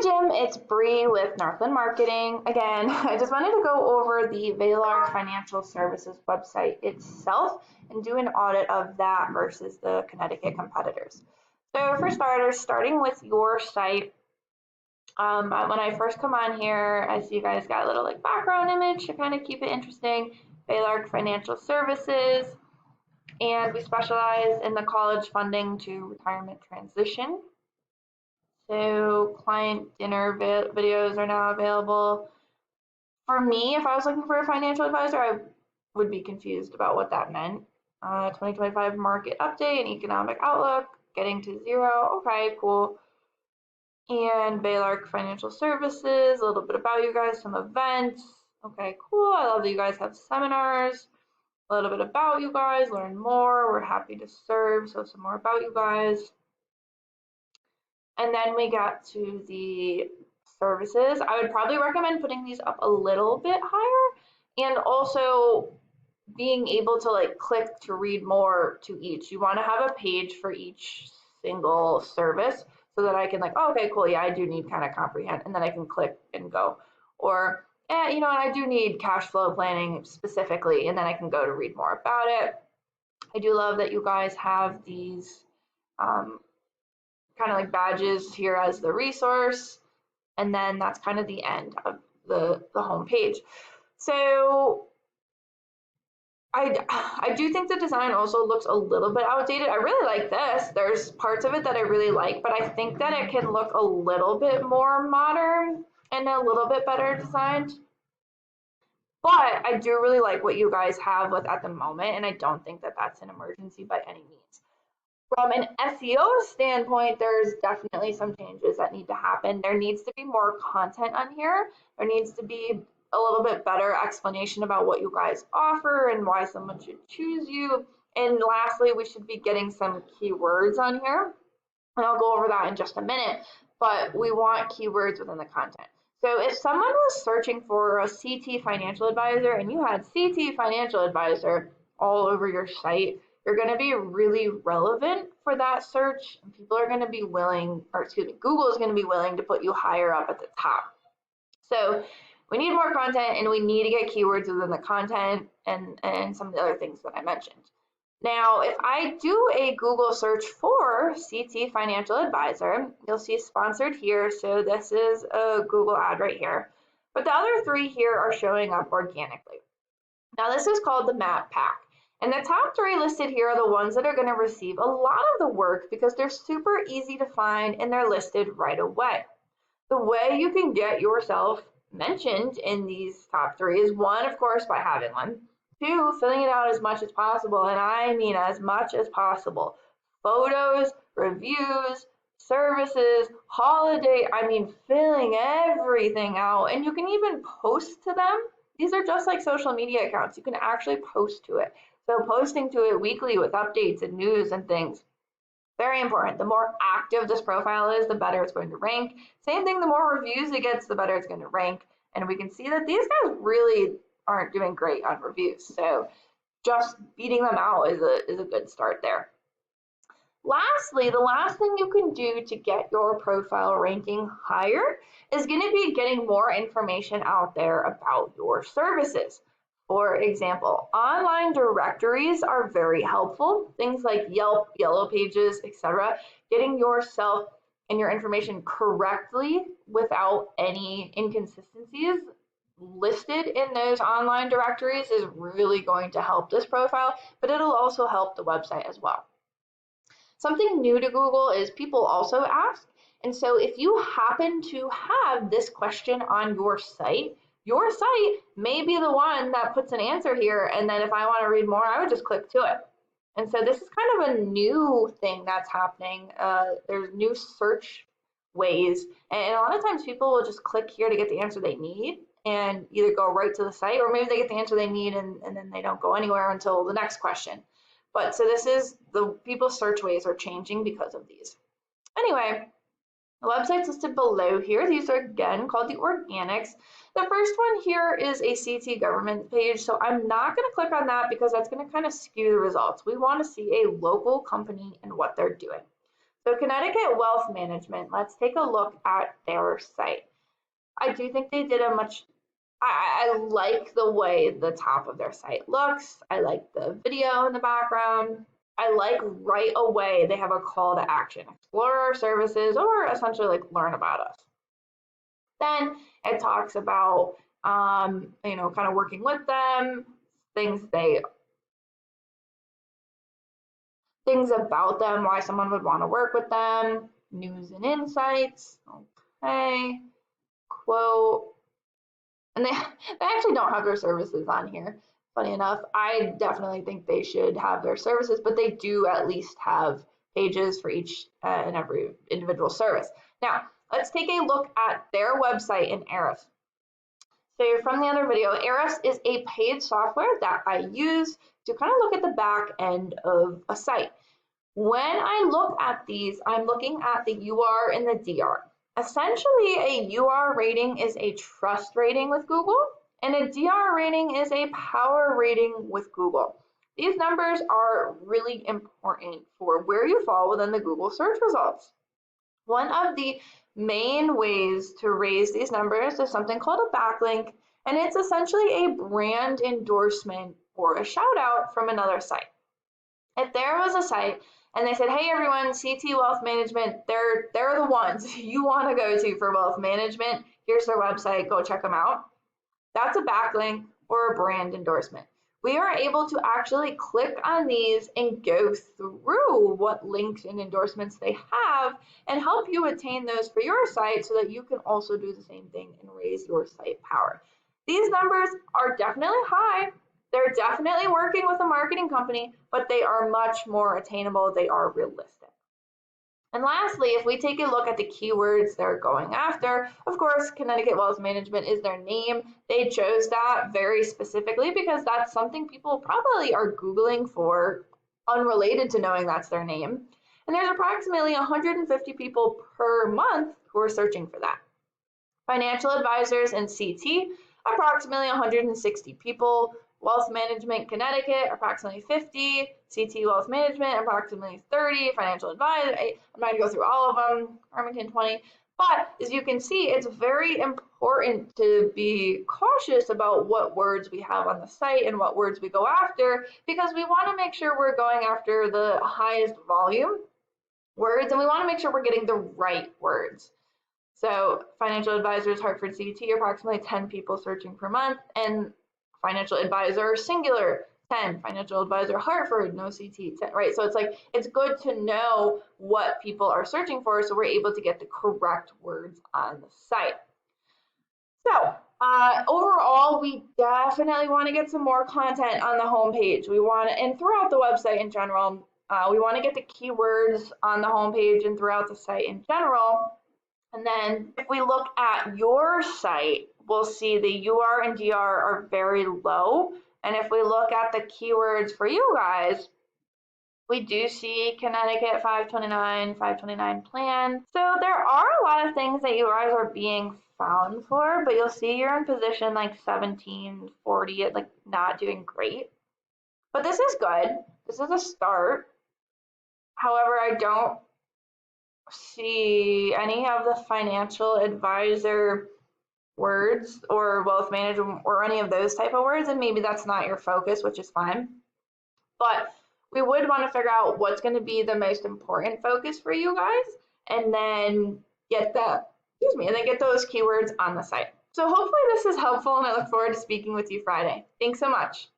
Jim, it's Bree with Northland Marketing. Again, I just wanted to go over the Vaylark Financial Services website itself and do an audit of that versus the Connecticut competitors. So for starters, starting with your site, when I first come on here, I see you guys got a little like background image to kind of keep it interesting. Vaylark Financial Services, and we specialize in the college funding to retirement transition. So client dinner videos are now available. For me, if I was looking for a financial advisor, I would be confused about what that meant. 2025 market update and economic outlook, getting to zero. Okay, cool. And Vaylark Financial Services, a little bit about you guys, some events. Okay, cool. I love that you guys have seminars. A little bit about you guys, learn more. We're happy to serve. So some more about you guys. And then we got to the services. I would probably recommend putting these up a little bit higher and also being able to like click to read more to each. You want to have a page for each single service so that I can like, oh, okay, cool. Yeah, I do need kind of comprehend. And then I can click and go. Or, you know what, I do need cash flow planning specifically. And then I can go to read more about it. I do love that you guys have these kind of like badges here as the resource, and then that's kind of the end of the home page. So I do think the design also looks a little bit outdated. I really like this. There's parts of it that I really like, but I think that it can look a little bit more modern and a little bit better designed. But I do really like what you guys have with at the moment, and I don't think that that's an emergency by any means. From an SEO standpoint, there's definitely some changes that need to happen. There needs to be more content on here. There needs to be a little bit better explanation about what you guys offer and why someone should choose you. And lastly, we should be getting some keywords on here. And I'll go over that in just a minute, but we want keywords within the content. So if someone was searching for a CT financial advisor and you had CT financial advisor all over your site, you're going to be really relevant for that search, and people are going to be willing, or excuse me, Google is going to be willing to put you higher up at the top. So we need more content, and we need to get keywords within the content and some of the other things that I mentioned. Now, if I do a Google search for CT Financial Advisor, you'll see sponsored here. So this is a Google ad right here. But the other three here are showing up organically. Now, this is called the Map Pack. And the top three listed here are the ones that are going to receive a lot of the work because they're super easy to find and they're listed right away. The way you can get yourself mentioned in these top three is one, of course, by having one. Two, filling it out as much as possible, and I mean as much as possible. Photos, reviews, services, holiday, I mean filling everything out. And you can even post to them. These are just like social media accounts. You can actually post to it. So posting to it weekly with updates and news and things, very important. The more active this profile is, the better it's going to rank. Same thing, the more reviews it gets, the better it's going to rank. And we can see that these guys really aren't doing great on reviews. So just beating them out is a good start there. Lastly, the last thing you can do to get your profile ranking higher is going to be getting more information out there about your services. For example, online directories are very helpful. Things like Yelp, Yellow Pages, etc. Getting yourself and your information correctly without any inconsistencies listed in those online directories is really going to help this profile, but it'll also help the website as well. Something new to Google is people also ask, and so if you happen to have this question on your site may be the one that puts an answer here, and then if I want to read more, I would just click to it. And so this is kind of a new thing that's happening. There's new search ways, and a lot of times people will just click here to get the answer they need and either go right to the site, or maybe they get the answer they need and then they don't go anywhere until the next question. But so this is the people's search ways are changing because of these. Anyway, the website's listed below here. These are again called the organics. The first one here is a CT government page, so I'm not going to click on that because that's going to kind of skew the results. We want to see a local company and what they're doing. So Connecticut Wealth Management, let's take a look at their site. I do think they did a much, I like the way the top of their site looks. I like the video in the background. I like right away they have a call to action, explore our services or essentially like learn about us. Then it talks about, kind of working with them, things they things about them, why someone would want to work with them, news and insights. Okay, quote. And they actually don't have their services on here. Funny enough, I definitely think they should have their services, but they do at least have pages for each and every individual service. Now, let's take a look at their website in Ahrefs. So from the other video, Ahrefs is a paid software that I use to kind of look at the back end of a site. When I look at these, I'm looking at the UR and the DR. Essentially, a UR rating is a trust rating with Google, and a DR rating is a power rating with Google. These numbers are really important for where you fall within the Google search results. One of the main ways to raise these numbers is something called a backlink, and it's essentially a brand endorsement or a shout out from another site. If there was a site and they said, hey everyone, CT Wealth Management, they're the ones you want to go to for wealth management. Here's their website, go check them out. That's a backlink or a brand endorsement. We are able to actually click on these and go through what links and endorsements they have and help you attain those for your site so that you can also do the same thing and raise your site power. These numbers are definitely high. They're definitely working with a marketing company, but they are much more attainable. They are realistic. And lastly, if we take a look at the keywords they're going after, of course, Connecticut Wealth Management is their name. They chose that very specifically because that's something people probably are Googling for, unrelated to knowing that's their name. And there's approximately 150 people per month who are searching for that. Financial advisors in CT, approximately 160 people. Wealth Management Connecticut, approximately 50. CT Wealth Management, approximately 30. Financial Advisor, I'm not going to go through all of them. Farmington, 20. But as you can see, it's very important to be cautious about what words we have on the site and what words we go after, because we want to make sure we're going after the highest volume words, and we want to make sure we're getting the right words. So financial advisors, Hartford CT, approximately 10 people searching per month, and financial advisor, singular, 10. Financial advisor, Hartford, no CT, 10, right? So it's like, it's good to know what people are searching for so we're able to get the correct words on the site. So overall, we definitely want to get some more content on the homepage. We want to, and throughout the website in general, we want to get the keywords on the homepage and throughout the site in general. And then if we look at your site, we'll see the UR and DR are very low. And if we look at the keywords for you guys, we do see Connecticut 529 plan. So there are a lot of things that you guys are being found for, but you'll see you're in position like 1740, like not doing great. But this is good. This is a start. However, I don't see any of the financial advisor words or wealth management or any of those type of words, and maybe that's not your focus, which is fine. But we would want to figure out what's going to be the most important focus for you guys, and then get get those keywords on the site. So hopefully this is helpful, and I look forward to speaking with you Friday. Thanks so much.